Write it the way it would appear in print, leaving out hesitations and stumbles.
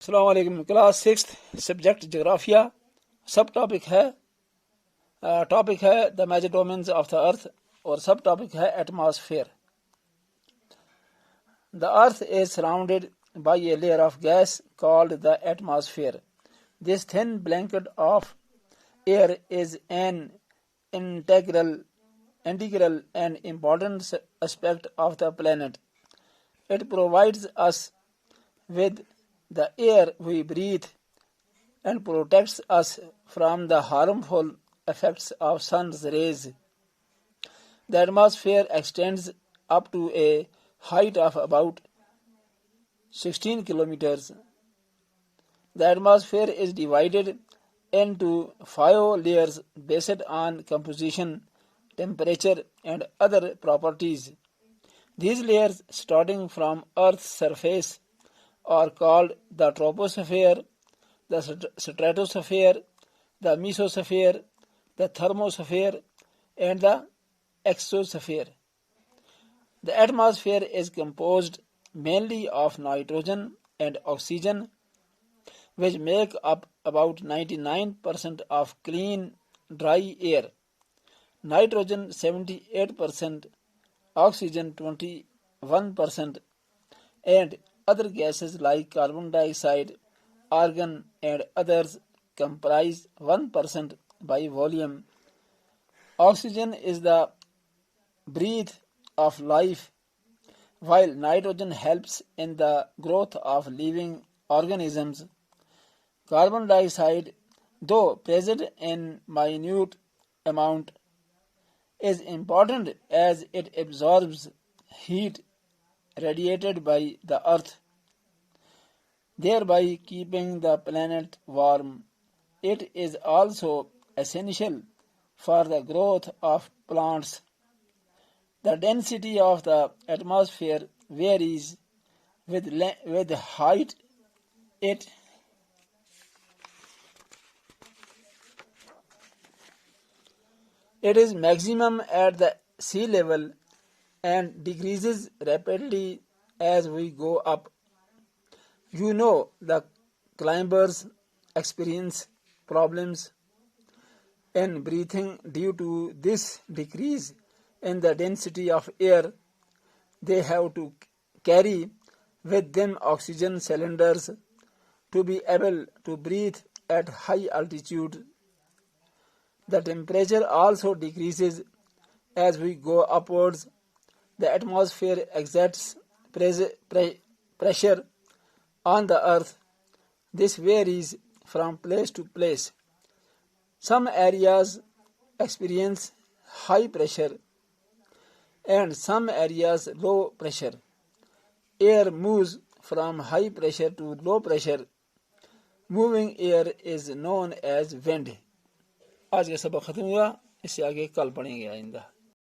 अस्सलाम वालेकुम। Class 6 subject जोग्राफिया। सब टॉपिक है the major domains of the earth और सब टॉपिक है atmosphere. The earth is surrounded by a layer of gas called the atmosphere. This thin blanket of air is an integral and important aspect of the planet. It provides us with the air we breathe and protects us from the harmful effects of sun's rays. The atmosphere extends up to a height of about 16 kilometers. The atmosphere is divided into 5 layers based on composition, temperature, and other properties. These layers, starting from Earth's surface, are called the troposphere, the stratosphere, the mesosphere, the thermosphere, and the exosphere. The atmosphere is composed mainly of nitrogen and oxygen, which make up about 99% of clean, dry air. Nitrogen 78%, oxygen 21%, and other gases like carbon dioxide, argon, and others comprise 1% by volume. Oxygen is the breath of life, while nitrogen helps in the growth of living organisms. Carbon dioxide, though present in minute amount, is important as it absorbs heat radiated by the earth, thereby keeping the planet warm. It is also essential for the growth of plants. The density of the atmosphere varies with height. It is maximum at the sea level and decreases rapidly as we go up. The climbers experience problems in breathing due to this decrease in the density of air. They have to carry with them oxygen cylinders to be able to breathe at high altitude. The temperature also decreases as we go upwards. The atmosphere exerts pressure on the earth. This varies from place to place. Some areas experience high pressure and some areas low pressure. Air moves from high pressure to low pressure. Moving air is known as wind. आज का सबक खत्म हुआ, इससे आगे कल पढ़ेंगे आइंदा।